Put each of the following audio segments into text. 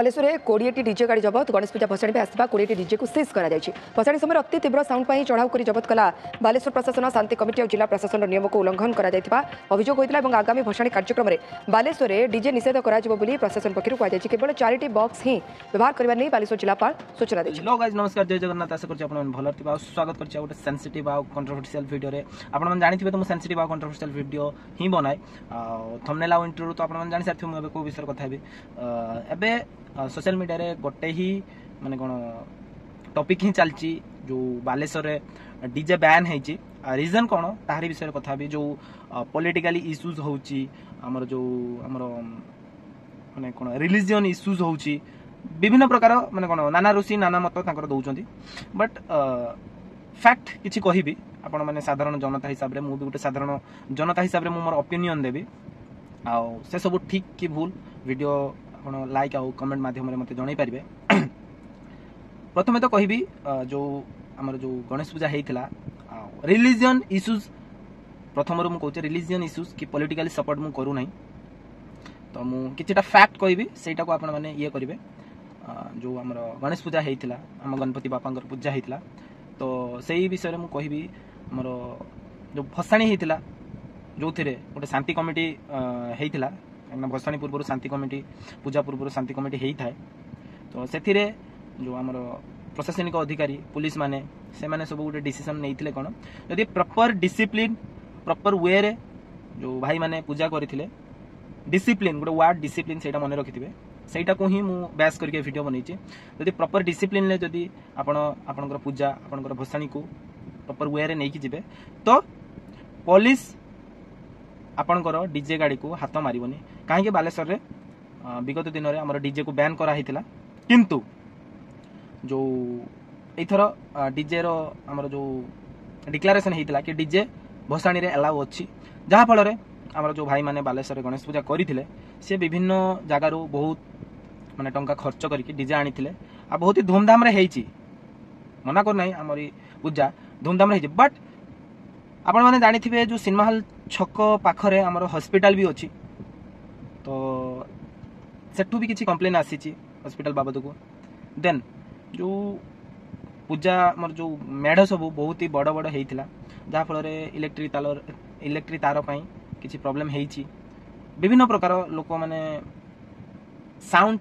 बालेश्वर में 20 डीजे गाड़ी जबत गणेश पूजा भसाणी में आसवा 20 डीजे को सीज कर भसाणी समय अति तीव्र साउंड पर चढ़ाऊ कर जबत कला बालेश्वर प्रशासन शांति कमिटी और जिला प्रशासन नियम को उल्लंघन कर अभियोग होता है। आगामी भसाणी कार्यक्रम में बालेश्वर में डीजे निषेध कर प्रशासन पक्षर कहुई केवल 4टी बॉक्स ही व्यवहार करने नहीं बालेश्वर जिलापाल सूचना दी। नमस्कार, जय जगन्नाथ। आशा करछि आपण भल थिबा। स्वागत करछि गोटे सेंसिटिव आ कंट्रोवर्शियल वीडियो रे। आपण मन जानिथिबे तो मु सेंसिटिव आ कंट्रोवर्शियल वीडियो ही बनाए थंबनेल आ इंट्रो तो आपण मन जानि सारथि मु एबे को विषय कथा हेबी। एबे सोशल मीडिया रे गोटे ही माने कोन टॉपिक ही चलची जो बालेश्वर रे डीजे बैन हेची। रीजन कोन ताहारी विषय कथा हेबी। जो पॉलिटिकली इश्यूज होची हमर जो हमर माने कोन रिलीजियन इश्यूज होची विभिन्न प्रकार माने कोन नाना ऋषि नाना मत तांकर दउचंती। बट फैक्ट किछि कहिबी आपण माने साधारण जनता हिसाब रे मु भी गोटे साधारण जनता हिसाब रे मु मोर ओपिनियन देबी। आ से सब ठीक कि भूल वीडियो आपण लाइक आ कमेंट माध्यम रे मते जणाई परिबे। प्रथमे तो कहिबी जो हमर जो गणेश पूजा हेइथिला रिलीजियन इश्यूज प्रथम रो मु कहूचे रिलीजियन इश्यूज कि पॉलिटिकली सपोर्ट मु करू नाही। तो मु किछटा फैक्ट कहिबी सेटा को आपण माने ये करिवे। जो हमर गणेश पूजा हेइथिला हम गणपति बापांकर पूजा हेइथिला तो सेही विषय रे मु कहिबी हमर जो भसाणी हेइथिला जो थिरे गोटे शांति कमिटी हेइथिला भसाणी पूर्व शांति कमिटी पूजा पूर्व शांति कमिटी हेइथाय। तो सेथिरे जो हमर प्रशासनिक अधिकारी पुलिस माने से माने सब गोटे डिसीजन नेइथिले कोन यदि प्रॉपर डिसिप्लिन प्रॉपर वे रे जो भाई माने पूजा करथिले डिसिप्लिन गोटे वार्ड डिसिप्लिन सेटा मने रखिथिबे सेटा को ही मु बैस करके वीडियो बनैछि। यदि प्रॉपर डिसिप्लिन ले जदि आपनकर पूजा आपनकर भसाणी को प्रॉपर वे रे नेकी जिबे तो पुलिस आपनकर डीजे गाड़ी को हाथ मारिबनी। काहे के बालेश्वर रे विगत दिन रे हमर डीजे को बैन करा हितिला किंतु जो एथर डीजे रो हमर जो डिक्लेरेशन हेतिला कि डीजे भसाणी रे अलाउ अछि जहा फल रे हमर जो भाई माने बालेश्वर रे गणेश पूजा करिथिले से विभिन्न जगह रो बहुत माने टंका खर्च करके डीजे आनिथिले आ बहुत ही धूमधाम रे हेइची। मना कर नाही हमरी पूजा धूमधाम रे हेइची। बट आपण माने जानिथिबे जो सिनेमा हॉल छक पाखरे हमर हॉस्पिटल भी अछि तो सेठू भी किछि कंप्लेन आसीची हॉस्पिटल बाबत को। देन जो पूजा हमर जो मेढ सब बहुत ही बड़ बड़ हेइथिला जहा फल रे इलेक्ट्रिक तार पई किछि प्रॉब्लम हेइची। विभिन्न प्रकार लोक माने साउंड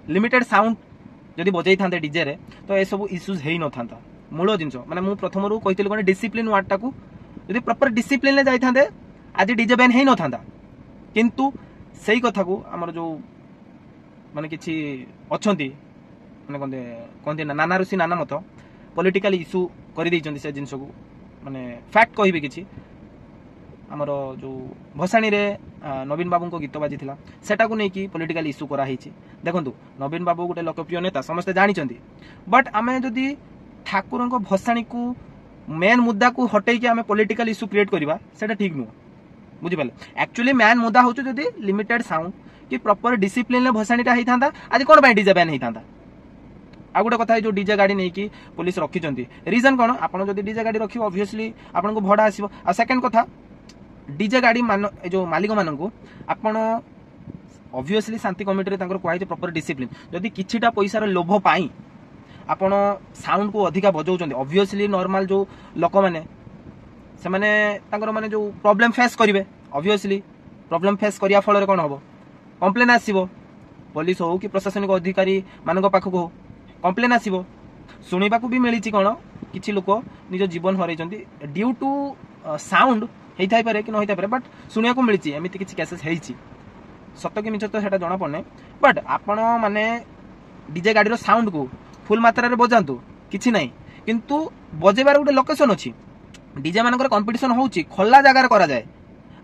लिमिटेड साउंड जदि बजै थांते डीजे रे तो ए सब इश्यूज हेइ न थांता। मूल जिंस माने मु प्रथम रु कहितले कोन डिसिप्लिन वार्ड टाकू यदि प्रॉपर डिसिप्लिन ले जाई थांते आज डीजे बैन हेइ न थांता। किंतु सेही कथा को हमर जो माने किछि अछंती माने कोनते नाना ऋषि नाना मत पॉलिटिकल इश्यू करि दैचंती से जिंस को माने फैक्ट कहिबे किछि हमर जो भसाणी रे नवीन बाबू को गीत बाजी थिला सेटा को नै कि पॉलिटिकल इश्यू करा हिची। देखंतु नवीन बाबू गोटे लोकप्रिय नेता समस्त जानि चंती। बट आमे जदि ठाकुर को भसाणी को मेन मुद्दा को हटै कि आमे पॉलिटिकल इश्यू क्रिएट करबा सेटा ठीक नु बुझि पाले। एक्चुअली मेन मुद्दा होचो जदि लिमिटेड साउंड कि प्रॉपर डिसिप्लिन ले भसाणीटा हेइ थांदा आज कोन बाय डीजे बैन हेइ थांदा। आ गोटे कथा जो डीजे गाड़ी नै कि पुलिस रखी चंती रीजन कोन आपण जदि डीजे गाड़ी रखिबो ऑब्वियसली आपण को भड़ा आसीबो। आ सेकंड कथा डीजे गाड़ी मान जो मालिक मान को आपण ऑब्वियसली शांति कमिटी रे तांकर कहै प्रॉपर डिसिप्लिन जदि किछिटा पैसा रे लोभ पाई आपण साउंड को अधिका बजाउचंदी ऑब्वियसली नॉर्मल जो लोक माने से माने तांकर माने जो प्रॉब्लम फेस करिवे ऑब्वियसली प्रॉब्लम फेस करिया फल रे कोन होबो कंप्लेन आसीबो पुलिस हो कि प्रशासनिक अधिकारी मान को पाखो हो कंप्लेन आसीबो। सुनिबा को भी मिलिची कोन किछि लोक निज जीवन हरैचंती ड्यू टू साउंड हेइथाइ पारे कि न होइथाइ पारे बट सुनिया को मिलिची एमिति किछि केसेस हेइची। सत्य कि मिछ तो सेटा जणा पड़ने। बट आपण माने डीजे गाड़ी रो साउंड को फुल मात्रा रे बजांतु किछि नै किंतु बजेबार गोटे लोकेशन अछि डीजे मानकर कंपटीशन होउची खोला जगह रे करा जाय।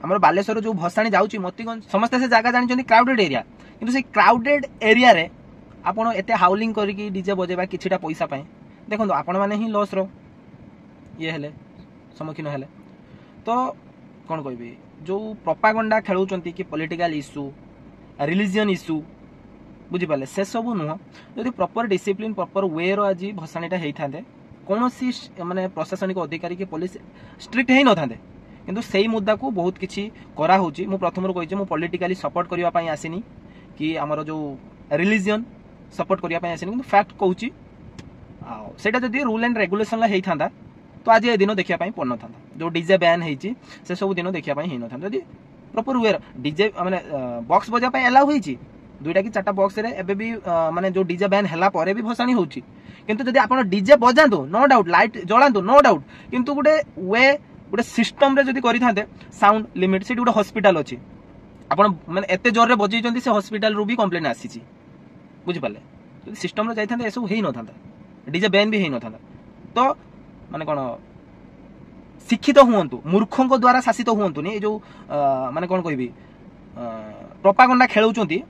हमर बालेश्वर जो भसाणी जाउची मोतीगंज समस्त से जगह जानि चंदी क्राउडेड एरिया किंतु से क्राउडेड एरिया रे आपण एते हाउलिंग करिकि डीजे बजेबा किछिटा पैसा पय देखंतु आपण माने ही लॉस रो ये हेले सम्मुखीन हेले। तो कौन कहबी जो प्रोपागंडा खेलुचंती कि पॉलिटिकल इश्यू रिलीजियन इश्यू बुझी पाले से सब नुह जदि प्रॉपर डिसिप्लिन प्रॉपर वे रो आज भसाणीटा हेइ थांदे कोनोसी माने प्रशासनिक अधिकारी के पुलिस स्ट्रिक्ट हेइ न थांदे किंतु सेही मुद्दा को बहुत किछि करा होची। मु प्रथम रो कहिजे मु पॉलिटिकली सपोर्ट करिवा पई आसिनी कि हमर जो रिलीजियन सपोर्ट करने आसनी कि फैक्ट कहूँ सेटा जदि रूल एंड रेगुलेशन होता तो आज ये दिन देखा पड़ ना जो डीजे बैन होती से सब दिन देखा हो ना जदि प्रॉपर वे डीजे माने बॉक्स बजा एलाउ होती 2टा कि 4टा बॉक्स रे एबे भी माने जो डीजे बैन हैला परे भी भसाणी होची किंतु जदि आपण डीजे बजांतु नो डाउट लाइट जलांतु नो डाउट किंतु गोटे सिस्टम रे जदि करि थांते साउंड लिमिट से गोटे हॉस्पिटल अछि आपण माने एते जोर रे बजैचंती से हॉस्पिटल रु भी कंप्लेंट आसीची बुझि पाले जदि सिस्टम रे जाई थांते एसु हेई न थांता डीजे बैन भी हेई न थांता तो माने कोन शिक्षित हुअंतु मूर्खों द्वारा शासित हुअंतु नि जो माने कोन कहबी प्रोपागेंडा खेलउचंती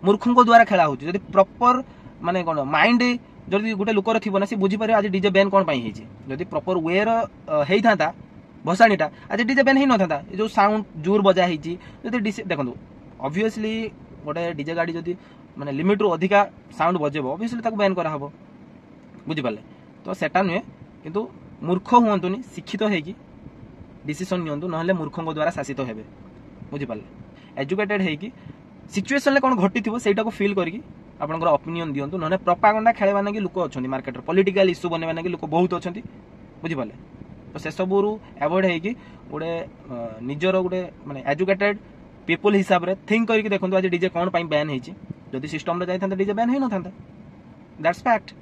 मूर्खों द्वारा खेला होची जदि प्रॉपर माने कोन माइंड जदि गोटे लोकर थिबो ना से बुझी पारे आज डीजे बैन कोन पई हेची जदि प्रॉपर वेर हेई थांता भसाणीटा आज डीजे बैन हेई न थांता जो साउंड जोर बजा हेची जदि देखंतु ऑब्वियसली गोटे डीजे गाड़ी जदि माने लिमिट रु अधिका साउंड बजेबो ऑब्वियसली ताको बैन करा हबो बुझी पाले तो सेटा नुए किंतु मूर्ख हुअंतुनी शिक्षित हेकी डिसीजन नियंतु नहले मूर्खों द्वारा शासित हेबे बुझी पाले एजुकेटेड हेकी सिचुएशन ले कोन घटी थिबो सेटा को फील करकी आपनकर ओपिनियन दियंतु नहले प्रोपागेंडा खेलेबा ना कि लोक अछंती मार्केट रे पॉलिटिकल इशू बनेबा ना कि लोक बहुत अछंती बुझी पाले तो से सब रु अवॉइड हेकी गोटे निजर गोटे माने एजुकेटेड पीपल हिसाब रे थिंक करके देखंतु आज डीजे कोन पई बैन हेची जदि सिस्टम रे जाई थांता डीजे बैन हेई न थांता दैट्स फैक्ट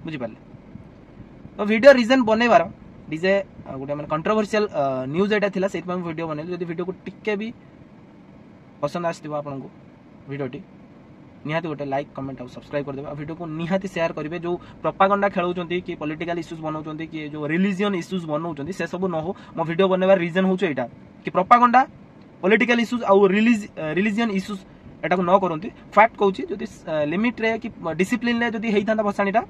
बुझी पाले तो वीडियो रीजन बनेबार डीजे गोटे माने कंट्रोवर्शियल न्यूज एटा थिला सेट में वीडियो बनेली जदि वीडियो को टिके भी पसंद आसथिबो आपनको वीडियोटी निहाती गोटे लाइक कमेंट और सब्सक्राइब कर देबे वीडियो को निहाती शेयर करेंगे जो प्रोपागेंडा खेलुचंती कि पॉलिटिकल इश्यूज बनाउचंती कि जो रिलीजियन इश्यूज बनाउचंती से सब न हो मो वीडियो बनेबार रीजन होछ एटा कि प्रोपागेंडा पॉलिटिकल इश्यूज और रिलीजियन इश्यूज एटा को न करंती फैक्ट कहूची जदि लिमिट रे कि डिसिप्लिन रे जदि हेई थांता भसाणीटा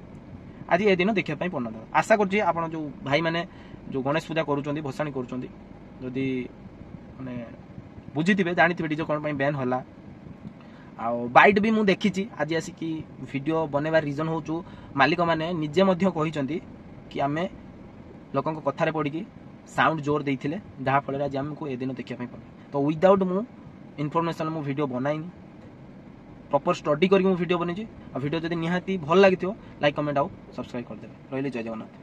आज ये दिन देखा पड़ना आशा कर जो भाई मैंने जो गणेश पूजा करुँच भसाणी करुँच जदि माने बुझी जानी डीजे कौन बैन होला बाइट भी मुझे देखी आज आसिक वीडियो बनेबार रीजन हो मालिक मैंने निजे कहते कि आम लोक कथार पड़ी साउंड जोर देते जहाँफल आज आमको ए दिन देखा पड़ा तो विदाउट मु इनफॉरमेशन मु वीडियो बनाइनी प्रॉपर स्टडी करके वीडियो बनी वीडियो जब निहाती भल लगी लाइक कमेंट आउ सब्सक्राइब करदे रही जय जगन्नाथ।